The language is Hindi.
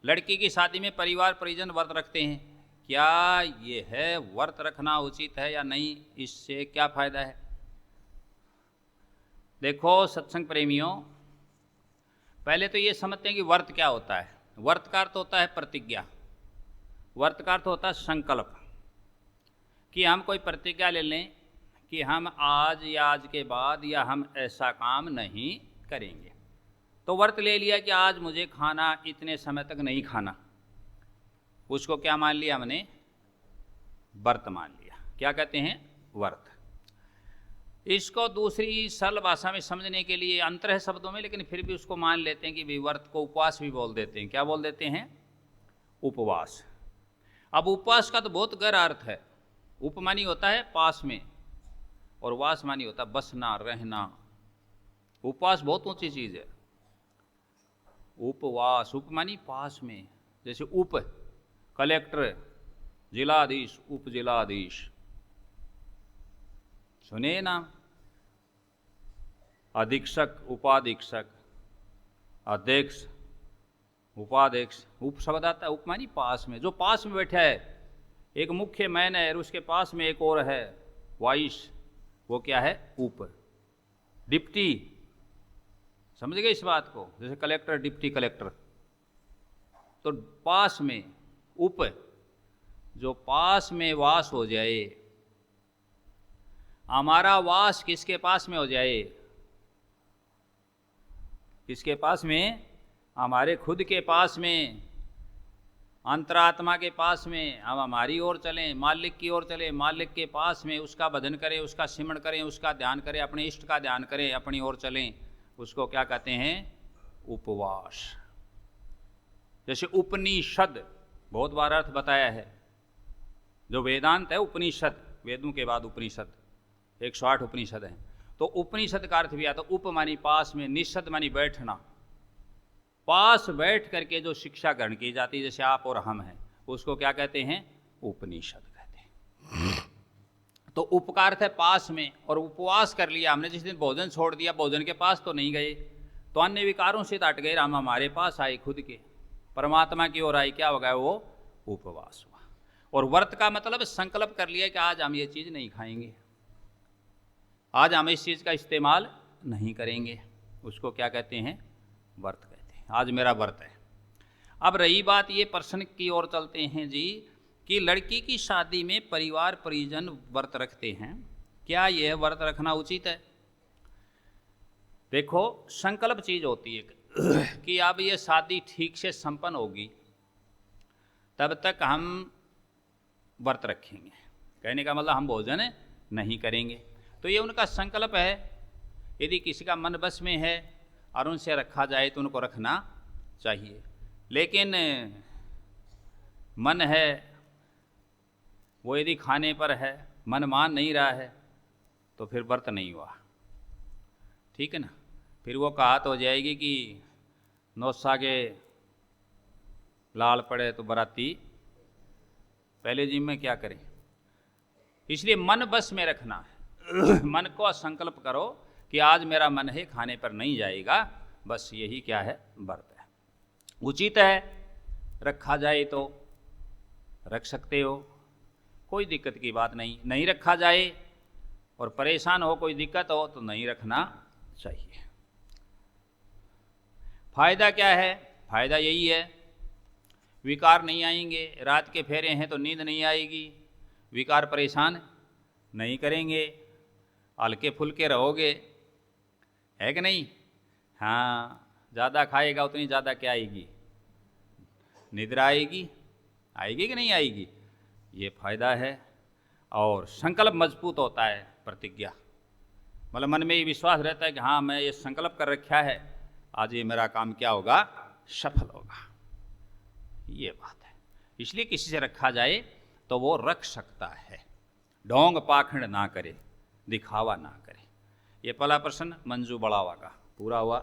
लड़की की शादी में परिवार परिजन व्रत रखते हैं, क्या ये है व्रत रखना उचित है या नहीं, इससे क्या फायदा है? देखो सत्संग प्रेमियों, पहले तो ये समझते हैं कि व्रत क्या होता है। व्रत का अर्थ होता है प्रतिज्ञा, व्रत का अर्थ होता है संकल्प, कि हम कोई प्रतिज्ञा ले लें कि हम आज या आज के बाद या हम ऐसा काम नहीं करेंगे। तो व्रत ले लिया कि आज मुझे खाना इतने समय तक नहीं खाना, उसको क्या मान लिया हमने? व्रत मान लिया। क्या कहते हैं? व्रत। इसको दूसरी सरल भाषा में समझने के लिए अंतर है शब्दों में, लेकिन फिर भी उसको मान लेते हैं कि भाई व्रत को उपवास भी बोल देते हैं। क्या बोल देते हैं? उपवास। अब उपवास का तो बहुत गहरा अर्थ है। उप मानी होता है पास में, और वास मानी होता है बसना, रहना। उपवास बहुत ऊंची चीज है। उपवास, उप मानी पास में, जैसे उप कलेक्टर, जिलाधीश, उप जिलाधीश, सुने ना? अधीक्षक, उपाधीक्षक, अध्यक्ष, उपाध्यक्ष। उप शब्द आता है, उप मानी पास में, जो पास में बैठा है। एक मुख्य मैन है और उसके पास में एक और है वाइस, वो क्या है? उप। डिप्टी, समझ गए इस बात को? जैसे कलेक्टर, डिप्टी कलेक्टर। तो पास में उप, जो पास में वास हो जाए। हमारा वास किसके पास में हो जाए? किसके पास में? हमारे खुद के पास में, अंतरात्मा के पास में। हम हमारी ओर चलें, मालिक की ओर चलें, मालिक के पास में, उसका भजन करें, उसका सिमरण करें, उसका ध्यान करें, अपने इष्ट का ध्यान करें, अपनी ओर चलें। उसको क्या कहते हैं? उपवास। जैसे उपनिषद, बहुत बार अर्थ बताया है। जो वेदांत है उपनिषद, वेदों के बाद उपनिषद, 108 उपनिषद हैं। तो उपनिषद का अर्थ भी आता है उप मानी पास में, निषद मानी बैठना। पास बैठ करके जो शिक्षा ग्रहण की जाती है, जैसे आप और हम हैं, उसको क्या कहते हैं? उपनिषद कहते हैं। तो उपकार है पास में, और उपवास कर लिया हमने, जिस दिन भोजन छोड़ दिया, भोजन के पास तो नहीं गए, तो अन्य विकारों से हट गए, हम हमारे पास आए, खुद के परमात्मा की ओर आए। क्या हो गया? वो उपवास हुआ। और व्रत का मतलब संकल्प कर लिया कि आज हम ये चीज़ नहीं खाएंगे, आज हम इस चीज़ का इस्तेमाल नहीं करेंगे। उसको क्या कहते हैं? व्रत कहते हैं। आज मेरा व्रत है। अब रही बात ये प्रश्न की ओर चलते हैं जी, कि लड़की की शादी में परिवार परिजन व्रत रखते हैं, क्या यह व्रत रखना उचित है? देखो, संकल्प चीज होती है कि अब ये शादी ठीक से संपन्न होगी तब तक हम व्रत रखेंगे। कहने का मतलब हम भोजन नहीं करेंगे। तो ये उनका संकल्प है। यदि किसी का मन बस में है और उनसे रखा जाए तो उनको रखना चाहिए। लेकिन मन है वो यदि खाने पर है, मन मान नहीं रहा है, तो फिर व्रत नहीं हुआ। ठीक है ना? फिर वो कहावत हो जाएगी कि नौसा के लाल पड़े तो बराती पहले जिम में क्या करें। इसलिए मन बस में रखना है। मन को संकल्प करो कि आज मेरा मन है खाने पर नहीं जाएगा, बस यही क्या है? व्रत है। उचित है, रखा जाए तो रख सकते हो, कोई दिक्कत की बात नहीं। नहीं रखा जाए और परेशान हो, कोई दिक्कत हो, तो नहीं रखना चाहिए। फायदा क्या है? फायदा यही है, विकार नहीं आएंगे। रात के फेरे हैं तो नींद नहीं आएगी, विकार परेशान नहीं करेंगे, हल्के फुल्के रहोगे, है कि नहीं? हाँ, ज़्यादा खाएगा उतनी ज़्यादा क्या आएगी? निद्रा आएगी। आएगी कि नहीं आएगी? ये फायदा है। और संकल्प मजबूत होता है, प्रतिज्ञा, मतलब मन में ये विश्वास रहता है कि हाँ, मैं ये संकल्प कर रखा है, आज ये मेरा काम क्या होगा? सफल होगा। ये बात है। इसलिए किसी से रखा जाए तो वो रख सकता है, ढोंग पाखंड ना करे, दिखावा ना करे। ये पहला प्रश्न मंजू बड़ावा का पूरा हुआ।